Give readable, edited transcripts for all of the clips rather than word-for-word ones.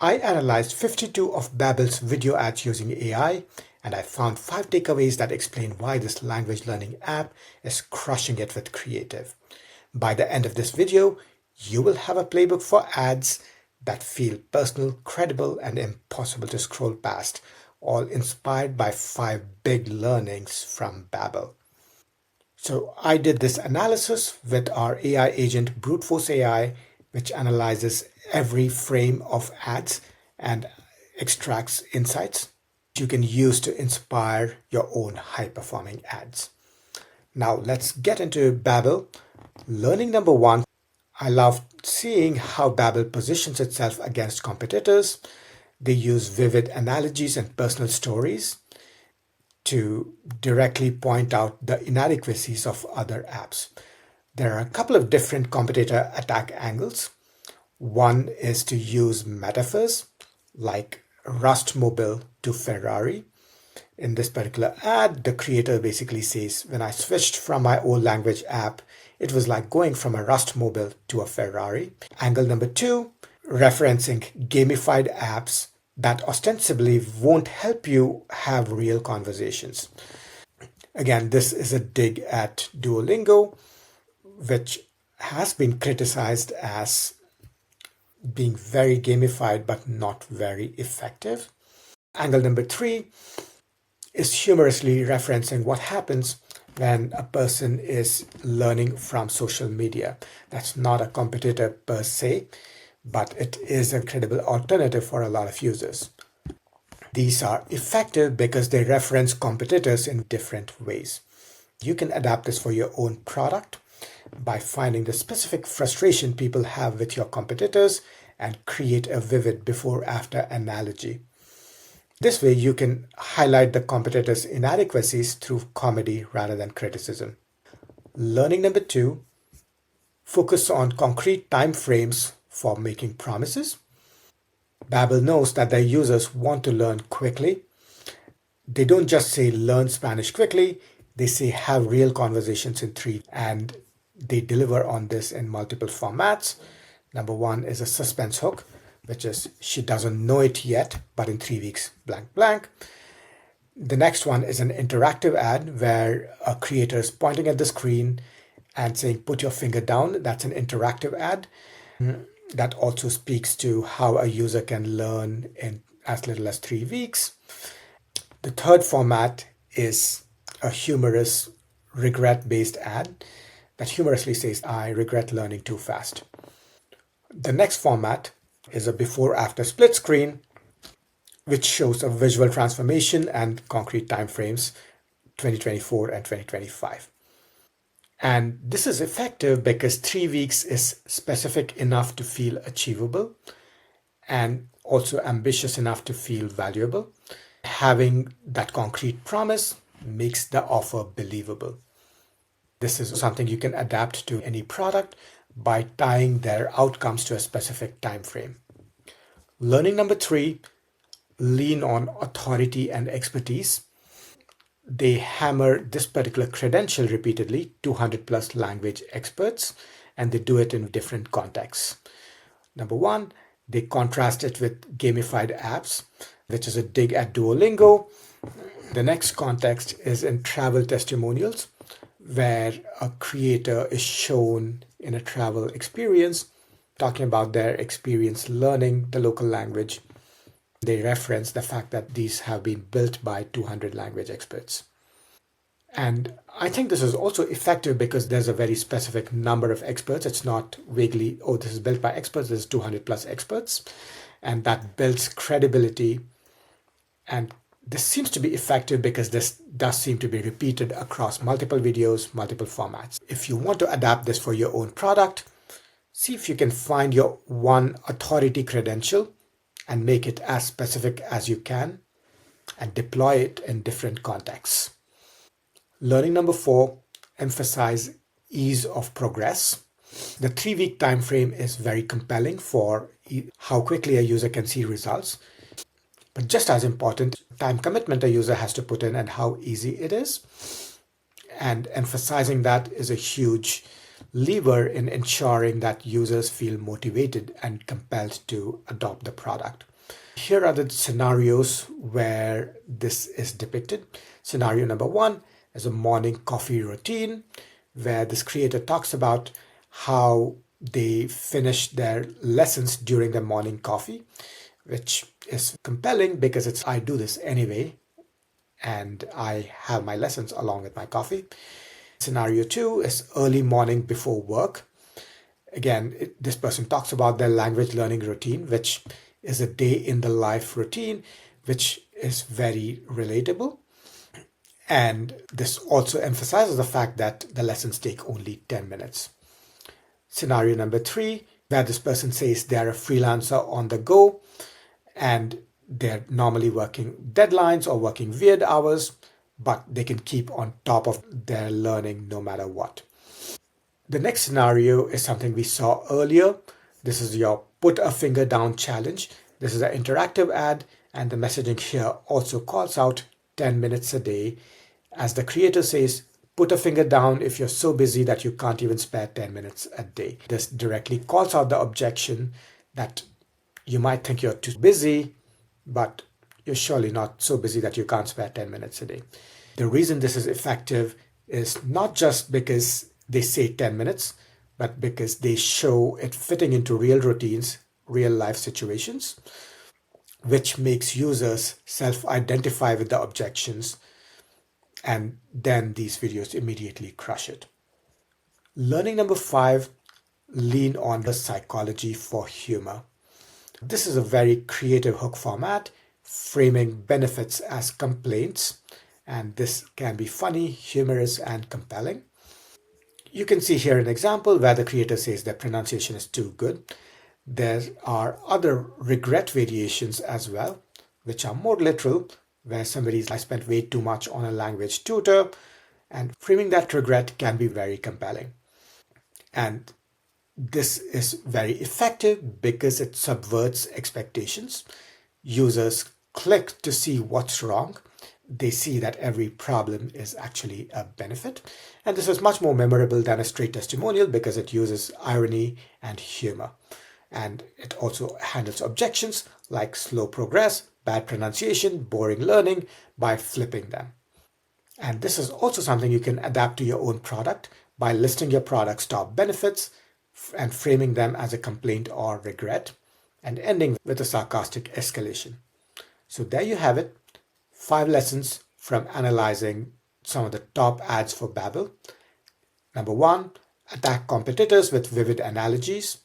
I analyzed 52 of Babbel's video ads using AI, and I found 5 takeaways that explain why this language learning app is crushing it with creative. By the end of this video, you will have a playbook for ads that feel personal, credible, and impossible to scroll past, all inspired by 5 big learnings from Babbel. So I did this analysis with our AI agent BruteForce AI, which analyzes every frame of ads and extracts insights you can use to inspire your own high-performing ads. Now let's get into Babbel. Learning number 1, I love seeing how Babbel positions itself against competitors. They use vivid analogies and personal stories to directly point out the inadequacies of other apps. There are a couple of different competitor attack angles. One is to use metaphors like rustmobile to Ferrari. In this particular ad, the creator basically says, when I switched from my old language app, it was like going from a rustmobile to a Ferrari. Angle number 2, referencing gamified apps that ostensibly won't help you have real conversations. Again, this is a dig at Duolingo, which has been criticized as being very gamified but not very effective. Angle number 3 is humorously referencing what happens when a person is learning from social media. That's not a competitor per se, but it is a credible alternative for a lot of users. These are effective because they reference competitors in different ways. You can adapt this for your own product by finding the specific frustration people have with your competitors and create a vivid before-after analogy. This way you can highlight the competitors' inadequacies through comedy rather than criticism. Learning number 2, focus on concrete time frames for making promises. Babbel knows that their users want to learn quickly. They don't just say learn Spanish quickly, they say have real conversations in 3, and they deliver on this in multiple formats. Number 1 is a suspense hook, which is she doesn't know it yet, but in 3 weeks, blank, blank. The next one is an interactive ad where a creator is pointing at the screen and saying, put your finger down. That's an interactive ad. That also speaks to how a user can learn in as little as 3 weeks. The third format is a humorous regret-based ad that humorously says, I regret learning too fast. The next format is a before-after split screen, which shows a visual transformation and concrete timeframes, 2024 and 2025. And this is effective because 3 weeks is specific enough to feel achievable and also ambitious enough to feel valuable. Having that concrete promise makes the offer believable. This is something you can adapt to any product by tying their outcomes to a specific time frame. Learning number 3, lean on authority and expertise. They hammer this particular credential repeatedly, 200 plus language experts, and they do it in different contexts. Number 1, they contrast it with gamified apps, which is a dig at Duolingo. The next context is in travel testimonials, where a creator is shown in a travel experience, talking about their experience learning the local language. They reference the fact that these have been built by 200 language experts. And I think this is also effective because there's a very specific number of experts. It's not vaguely, oh, this is built by experts, there's 200 plus experts. And that builds credibility. And this seems to be effective because this does seem to be repeated across multiple videos, multiple formats. If you want to adapt this for your own product, see if you can find your one authority credential and make it as specific as you can and deploy it in different contexts. Learning number 4, emphasize ease of progress. The 3-week time frame is very compelling for how quickly a user can see results. But just as important, time commitment a user has to put in and how easy it is. And emphasizing that is a huge lever in ensuring that users feel motivated and compelled to adopt the product. Here are the scenarios where this is depicted. Scenario number 1 is a morning coffee routine where this creator talks about how they finish their lessons during the morning coffee, which is compelling because it's I do this anyway and I have my lessons along with my coffee. Scenario 2 is early morning before work. Again, this person talks about their language learning routine, which is a day in the life routine, which is very relatable. And this also emphasizes the fact that the lessons take only 10 minutes. Scenario number 3, where this person says they are a freelancer on the go and they're normally working deadlines or working weird hours, but they can keep on top of their learning no matter what. The next scenario is something we saw earlier. This is your put a finger down challenge. This is an interactive ad, and the messaging here also calls out 10 minutes a day. As the creator says, put a finger down if you're so busy that you can't even spare 10 minutes a day. This directly calls out the objection that you might think you're too busy, but you're surely not so busy that you can't spare 10 minutes a day. The reason this is effective is not just because they say 10 minutes, but because they show it fitting into real routines, real life situations, which makes users self-identify with the objections, and then these videos immediately crush it. Learning number 5, lean on the psychology for humor. This is a very creative hook format, framing benefits as complaints, and this can be funny, humorous, and compelling. You can see here an example where the creator says their pronunciation is too good. There are other regret variations as well, which are more literal, where somebody's I spent way too much on a language tutor, and framing that regret can be very compelling. And this is very effective because it subverts expectations. Users click to see what's wrong. They see that every problem is actually a benefit. And this is much more memorable than a straight testimonial because it uses irony and humor. And it also handles objections like slow progress, bad pronunciation, boring learning by flipping them. And this is also something you can adapt to your own product by listing your product's top benefits and framing them as a complaint or regret, and ending with a sarcastic escalation. So there you have it, 5 lessons from analyzing some of the top ads for Babbel. Number 1, attack competitors with vivid analogies.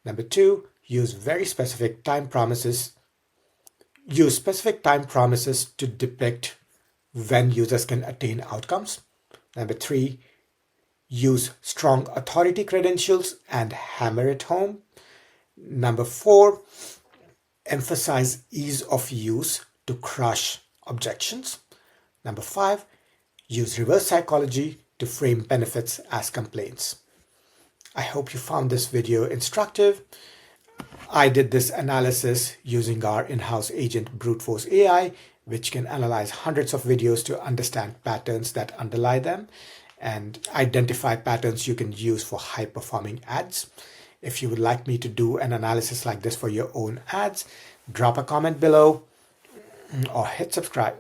Number 2, use specific time promises to depict when users can attain outcomes. Number 3, use strong authority credentials and hammer it home. Number 4, emphasize ease of use to crush objections. Number 5, use reverse psychology to frame benefits as complaints. I hope you found this video instructive. I did this analysis using our in-house agent BruteForce AI, which can analyze hundreds of videos to understand patterns that underlie them and identify patterns you can use for high-performing ads. If you would like me to do an analysis like this for your own ads, drop a comment below or hit subscribe.